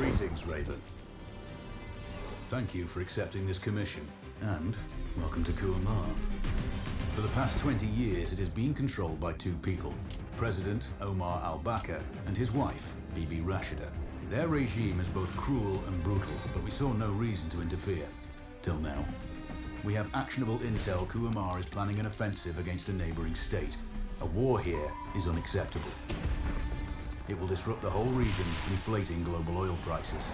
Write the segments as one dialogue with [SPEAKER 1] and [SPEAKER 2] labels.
[SPEAKER 1] Greetings, Raven. Thank you for accepting this commission, and welcome to Kuamar. For the past 20 years, it has been controlled by two people, President Omar al-Bakr and his wife, Bibi Rashida. Their regime is both cruel and brutal, but we saw no reason to interfere. Till now. We have actionable intel Kuamar is planning an offensive against a neighboring state. A war here is unacceptable. It will disrupt the whole region, inflating global oil prices.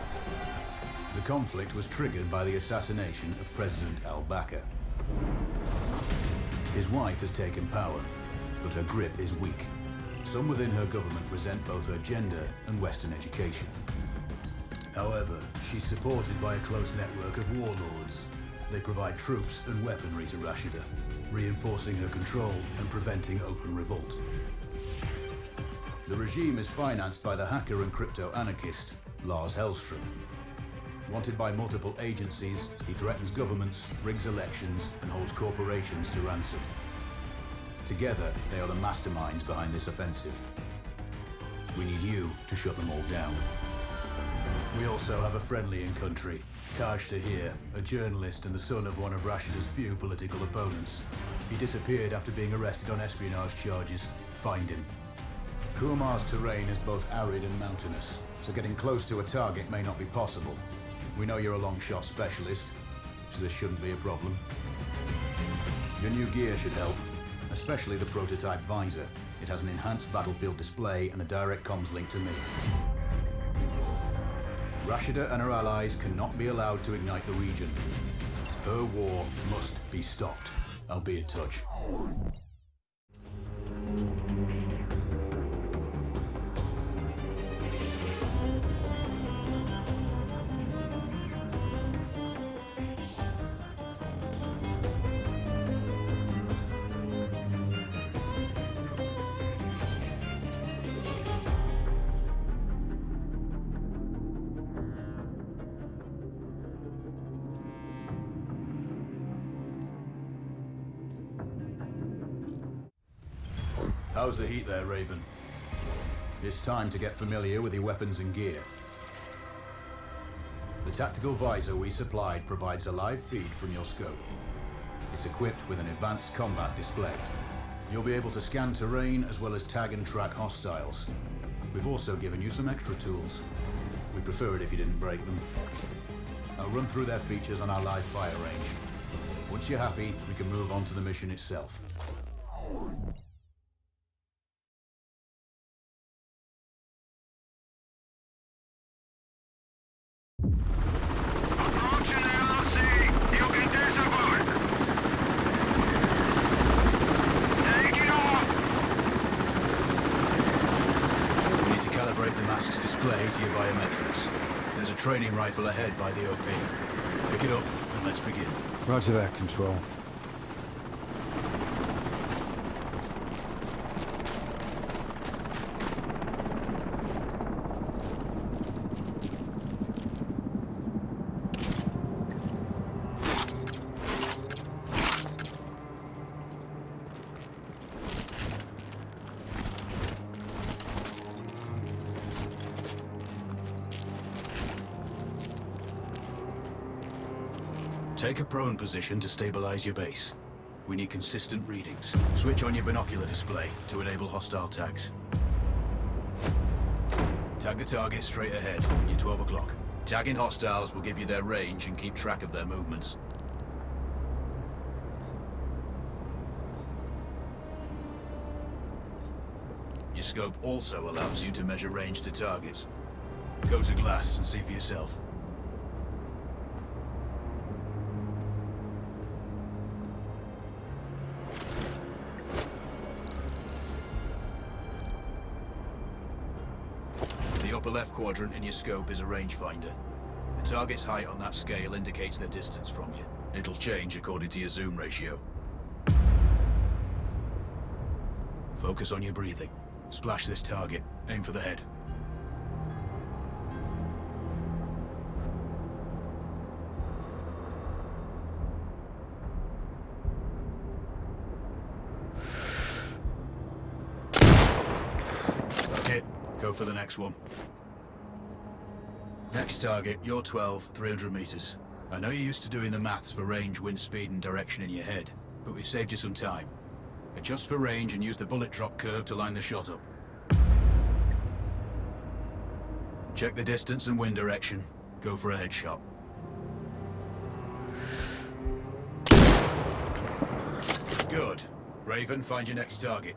[SPEAKER 1] The conflict was triggered by the assassination of President al-Bakr. His wife has taken power, but her grip is weak. Some within her government resent both her gender and Western education. However, she's supported by a close network of warlords. They provide troops and weaponry to Rashida, reinforcing her control and preventing open revolt. The regime is financed by the hacker and crypto-anarchist, Lars Hellstrom. Wanted by multiple agencies, he threatens governments, rigs elections, and holds corporations to ransom. Together, they are the masterminds behind this offensive. We need you to shut them all down. We also have a friendly in country, Taj Tahir, a journalist and the son of one of Rashida's few political opponents. He disappeared after being arrested on espionage charges. Find him. Kuamar's terrain is both arid and mountainous, so getting close to a target may not be possible. We know you're a long shot specialist, so this shouldn't be a problem. Your new gear should help, especially the prototype visor. It has an enhanced battlefield display and a direct comms link to me. Rashida and her allies cannot be allowed to ignite the region. Her war must be stopped. I'll be in touch. How's the heat there, Raven? It's time to get familiar with your weapons and gear. The tactical visor we supplied provides a live feed from your scope. It's equipped with an advanced combat display. You'll be able to scan terrain as well as tag and track hostiles. We've also given you some extra tools. We'd prefer it if you didn't break them. I'll run through their features on our live fire range. Once you're happy, we can move on to the mission itself. To your biometrics. There's a training rifle ahead by the OP. Pick it up and let's begin.
[SPEAKER 2] Roger that, Control.
[SPEAKER 1] Take a prone position to stabilize your base. We need consistent readings. Switch on your binocular display to enable hostile tags. Tag the target straight ahead. You're 12 o'clock. Tagging hostiles will give you their range and keep track of their movements. Your scope also allows you to measure range to targets. Go to glass and see for yourself. The upper left quadrant in your scope is a rangefinder. The target's height on that scale indicates their distance from you. It'll change according to your zoom ratio. Focus on your breathing. Splash this target. Aim for the head. Okay, go for the next one. Next target, you're 12, 300 meters. I know you're used to doing the maths for range, wind speed and direction in your head, but we've saved you some time. Adjust for range and use the bullet drop curve to line the shot up. Check the distance and wind direction. Go for a headshot. Good. Raven, find your next target.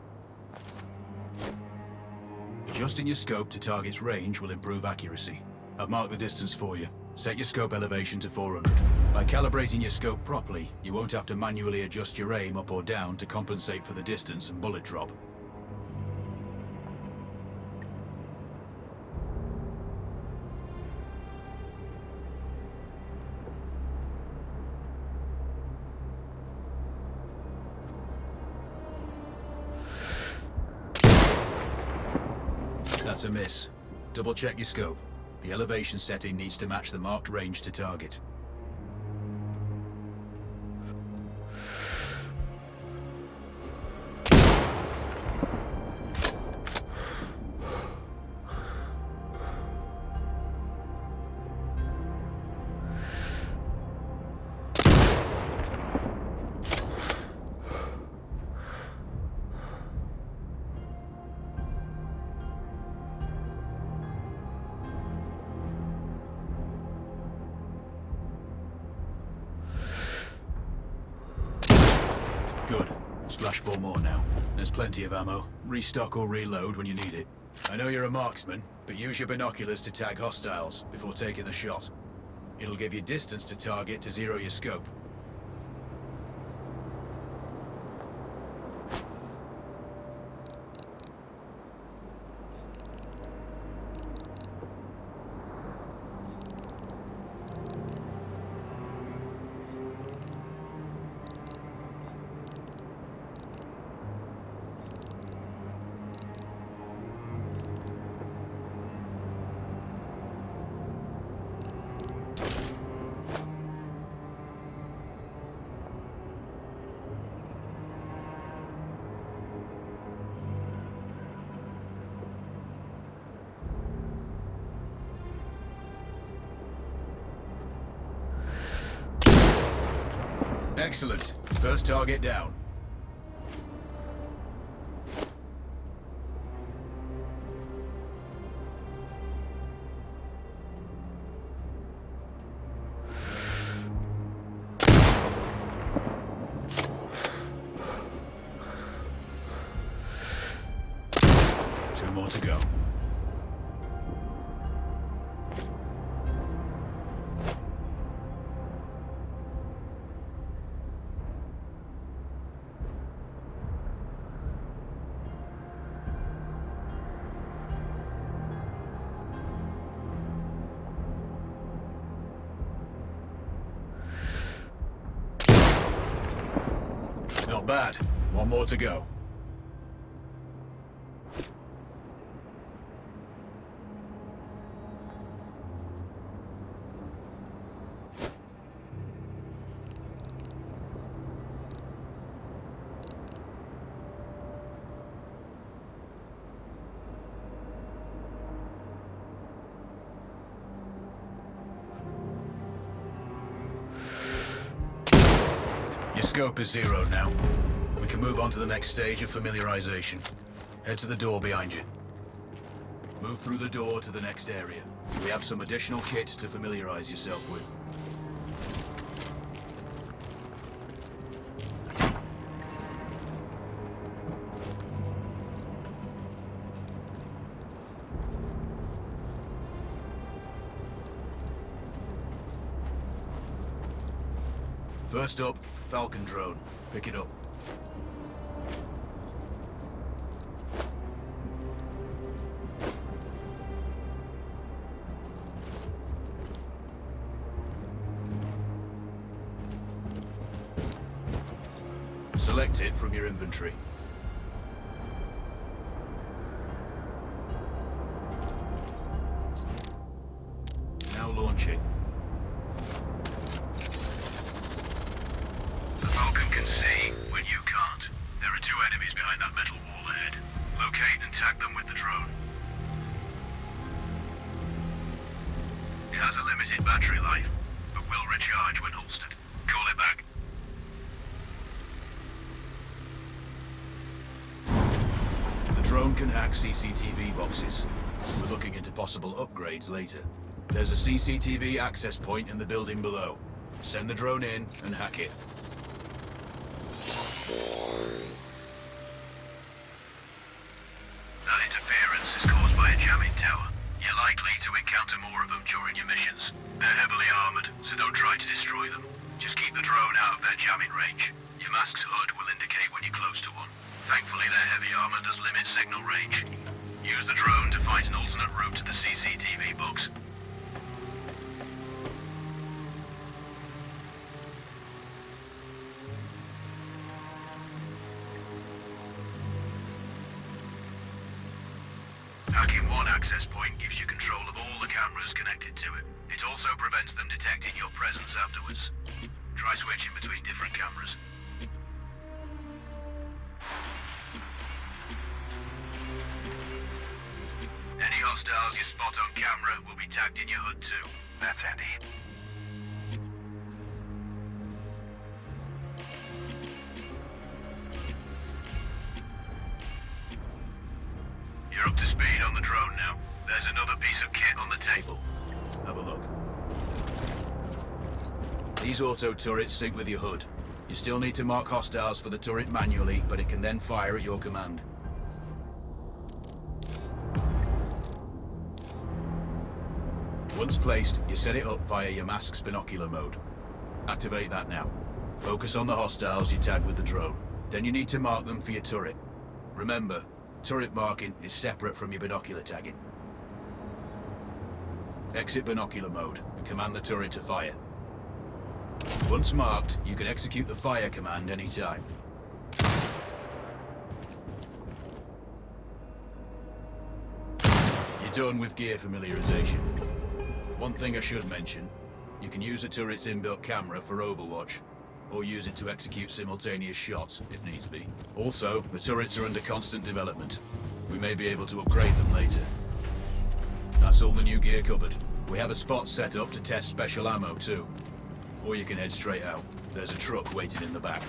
[SPEAKER 1] Adjusting your scope to target's range will improve accuracy. I've marked the distance for you. Set your scope elevation to 400. By calibrating your scope properly, you won't have to manually adjust your aim up or down to compensate for the distance and bullet drop. That's a miss. Double check your scope. The elevation setting needs to match the marked range to target. Good. Splash 4 more now. There's plenty of ammo. Restock or reload when you need it. I know you're a marksman, but use your binoculars to tag hostiles before taking the shot. It'll give you distance to target to zero your scope. Excellent. First target down. Two more to go. Not bad. One more to go. Your scope is zero now. We can move on to the next stage of familiarization. Head to the door behind you. Move through the door to the next area. We have some additional kit to familiarize yourself with. First up, Falcon drone. Pick it up. Select it from your inventory. Now launch it.
[SPEAKER 2] The Falcon can see when you can't. There are two enemies behind that metal wall ahead. Locate and tag them with the drone. battery life, but will recharge when holstered. Call it back.
[SPEAKER 1] The drone can hack CCTV boxes. We're looking into possible upgrades later. There's a CCTV access point in the building below. Send the drone in and hack it.
[SPEAKER 2] That interference is caused by a jamming tower. You're likely to encounter more of them during your missions. They're heavily armored, so don't try to destroy them. Just keep the drone out of their jamming range. Your mask's hood will indicate when you're close to one. Thankfully, their heavy armor does limit signal range. Use the drone to find an alternate route to the CCTV box. Hacking one access point gives you control of all the cameras connected to it. It also prevents them detecting your presence afterwards. Try switching between different cameras. Any hostiles you spot on camera will be tagged in your hood too. That's handy. You're up to speed on the drone now. There's another piece of kit on the table.
[SPEAKER 1] Have a look. These auto turrets sync with your hood. You still need to mark hostiles for the turret manually, but it can then fire at your command. Once placed, you set it up via your mask's binocular mode. Activate that now. Focus on the hostiles you tag with the drone. Then you need to mark them for your turret. Remember, turret marking is separate from your binocular tagging. Exit binocular mode and command the turret to fire. Once marked, you can execute the fire command anytime. You're done with gear familiarization. One thing I should mention, you can use a turret's inbuilt camera for overwatch, or use it to execute simultaneous shots, if needs be. Also, the turrets are under constant development. We may be able to upgrade them later. That's all the new gear covered. We have a spot set up to test special ammo too. Or you can head straight out. There's a truck waiting in the back.